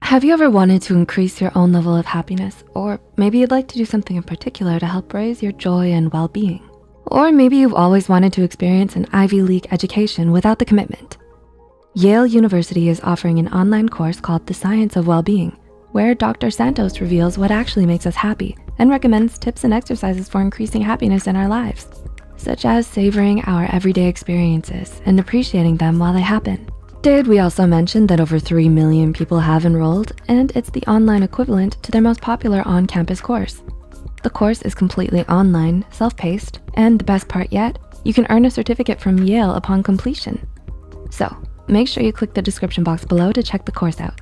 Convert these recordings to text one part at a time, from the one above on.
Have you ever wanted to increase your own level of happiness? Or maybe you'd like to do something in particular to help raise your joy and well-being? Or maybe you've always wanted to experience an Ivy League education without the commitment. Yale University is offering an online course called The Science of Well-Being, where Dr. Santos reveals what actually makes us happy and recommends tips and exercises for increasing happiness in our lives, such as savoring our everyday experiences and appreciating them while they happen. Did we also mention that over 3 million people have enrolled, and it's the online equivalent to their most popular on-campus course. The course is completely online, self-paced, and the best part yet, you can earn a certificate from Yale upon completion. So make sure you click the description box below to check the course out.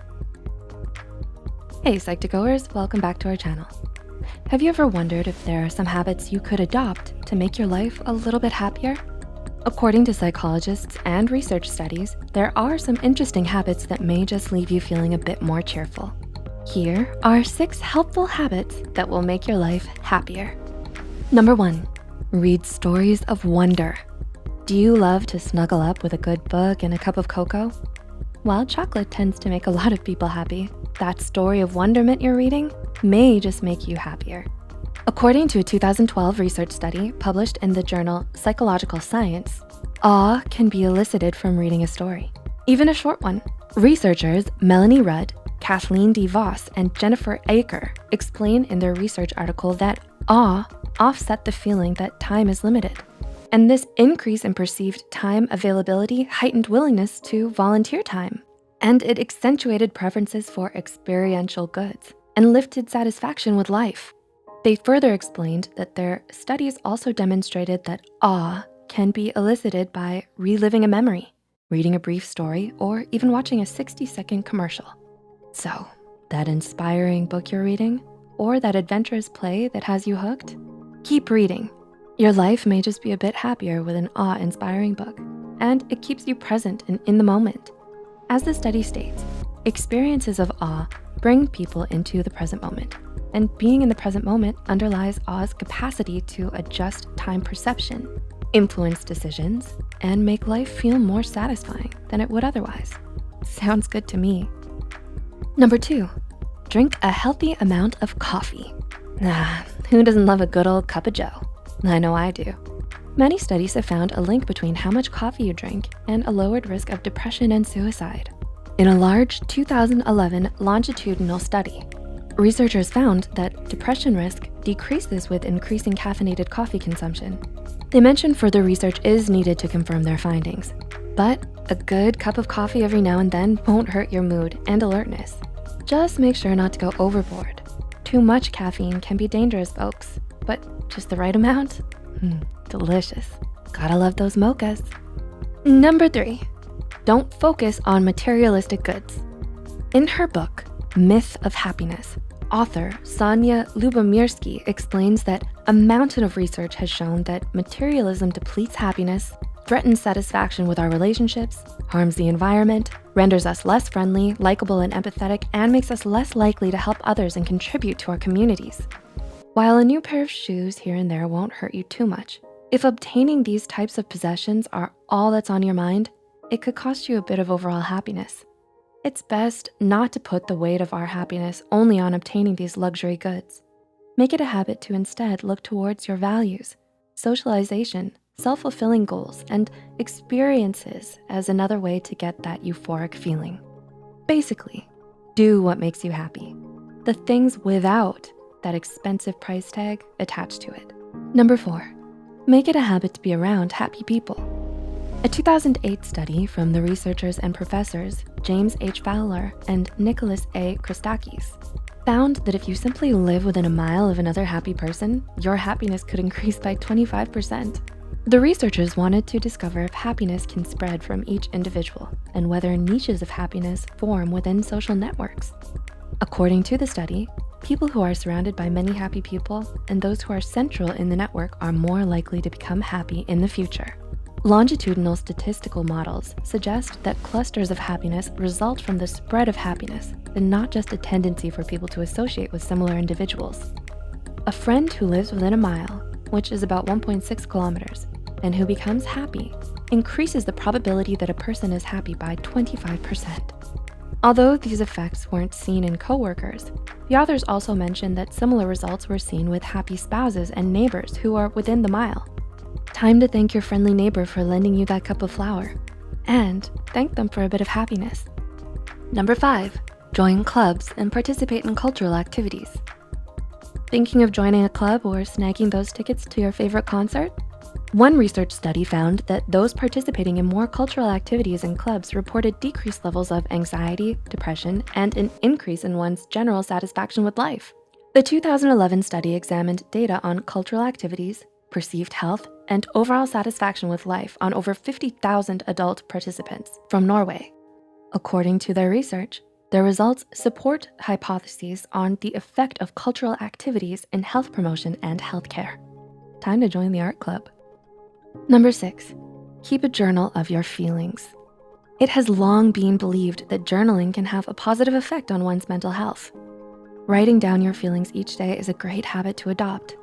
Hey Psych2Goers, welcome back to our channel. Have you ever wondered if there are some habits you could adopt to make your life a little bit happier? According to psychologists and research studies, there are some interesting habits that may just leave you feeling a bit more cheerful. Here are 6 helpful habits that will make your life happier. Number 1, read stories of wonder. Do you love to snuggle up with a good book and a cup of cocoa? While chocolate tends to make a lot of people happy, that story of wonderment you're reading may just make you happier. According to a 2012 research study published in the journal Psychological Science, awe can be elicited from reading a story, even a short one. Researchers Melanie Rudd, Kathleen D. Voss, and Jennifer Aker explain in their research article that awe offset the feeling that time is limited. And this increase in perceived time availability heightened willingness to volunteer time. And it accentuated preferences for experiential goods and lifted satisfaction with life. They further explained that their studies also demonstrated that awe can be elicited by reliving a memory, reading a brief story, or even watching a 60-second commercial. So, that inspiring book you're reading, or that adventurous play that has you hooked? Keep reading. Your life may just be a bit happier with an awe-inspiring book, and it keeps you present and in the moment. As the study states, experiences of awe bring people into the present moment. And being in the present moment underlies awe's capacity to adjust time perception, influence decisions, and make life feel more satisfying than it would otherwise. Sounds good to me. Number 2, drink a healthy amount of coffee. Who doesn't love a good old cup of joe? I know I do. Many studies have found a link between how much coffee you drink and a lowered risk of depression and suicide. In a large 2011 longitudinal study, researchers found that depression risk decreases with increasing caffeinated coffee consumption. They mentioned further research is needed to confirm their findings, but a good cup of coffee every now and then won't hurt your mood and alertness. Just make sure not to go overboard. Too much caffeine can be dangerous, folks, but just the right amount? Delicious. Gotta love those mochas. Number 3, don't focus on materialistic goods. In her book, Myth of Happiness, author Sonia Lubomirsky explains that a mountain of research has shown that materialism depletes happiness, threatens satisfaction with our relationships, harms the environment, renders us less friendly, likable, and empathetic, and makes us less likely to help others and contribute to our communities. While a new pair of shoes here and there won't hurt you too much, if obtaining these types of possessions are all that's on your mind, it could cost you a bit of overall happiness. It's best not to put the weight of our happiness only on obtaining these luxury goods. Make it a habit to instead look towards your values, socialization, self-fulfilling goals, and experiences as another way to get that euphoric feeling. Basically, do what makes you happy. The things without that expensive price tag attached to it. Number 4, make it a habit to be around happy people. A 2008 study from the researchers and professors James H. Fowler and Nicholas A. Christakis found that if you simply live within a mile of another happy person, your happiness could increase by 25%. The researchers wanted to discover if happiness can spread from each individual and whether niches of happiness form within social networks. According to the study, people who are surrounded by many happy people and those who are central in the network are more likely to become happy in the future. Longitudinal statistical models suggest that clusters of happiness result from the spread of happiness and not just a tendency for people to associate with similar individuals. A friend who lives within a mile, which is about 1.6 kilometers, and who becomes happy increases the probability that a person is happy by 25%. Although these effects weren't seen in coworkers, the authors also mentioned that similar results were seen with happy spouses and neighbors who are within the mile. Time to thank your friendly neighbor for lending you that cup of flour, and thank them for a bit of happiness. Number 5, join clubs and participate in cultural activities. Thinking of joining a club or snagging those tickets to your favorite concert? One research study found that those participating in more cultural activities in clubs reported decreased levels of anxiety, depression, and an increase in one's general satisfaction with life. The 2011 study examined data on cultural activities, perceived health, and overall satisfaction with life on over 50,000 adult participants from Norway. According to their research, their results support hypotheses on the effect of cultural activities in health promotion and healthcare. Time to join the art club. Number 6, keep a journal of your feelings. It has long been believed that journaling can have a positive effect on one's mental health. Writing down your feelings each day is a great habit to adopt.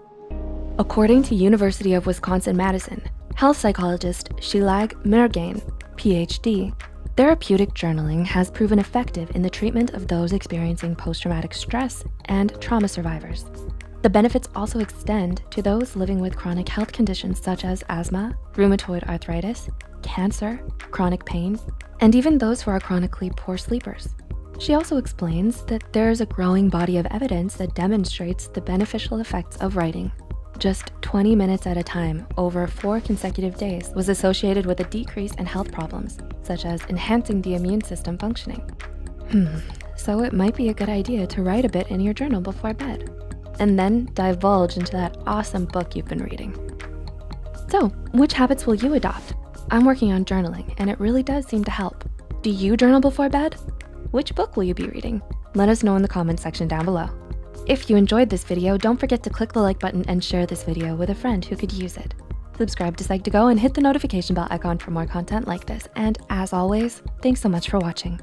According to University of Wisconsin-Madison, health psychologist Shilag Mirgain, PhD, therapeutic journaling has proven effective in the treatment of those experiencing post-traumatic stress and trauma survivors. The benefits also extend to those living with chronic health conditions such as asthma, rheumatoid arthritis, cancer, chronic pain, and even those who are chronically poor sleepers. She also explains that there's a growing body of evidence that demonstrates the beneficial effects of writing. Just 20 minutes at a time over 4 consecutive days was associated with a decrease in health problems, such as enhancing the immune system functioning. So it might be a good idea to write a bit in your journal before bed, and then divulge into that awesome book you've been reading. So, which habits will you adopt? I'm working on journaling, and it really does seem to help. Do you journal before bed? Which book will you be reading? Let us know in the comments section down below. If you enjoyed this video, don't forget to click the like button and share this video with a friend who could use it. Subscribe to Psych2Go and hit the notification bell icon for more content like this. And as always, thanks so much for watching.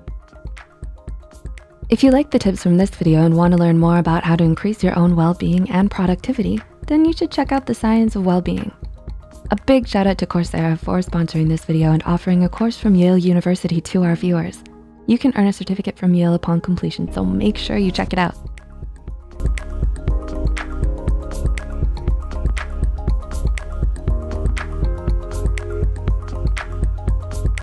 If you liked the tips from this video and want to learn more about how to increase your own well-being and productivity, then you should check out The Science of Well-Being. A big shout out to Coursera for sponsoring this video and offering a course from Yale University to our viewers. You can earn a certificate from Yale upon completion, so make sure you check it out.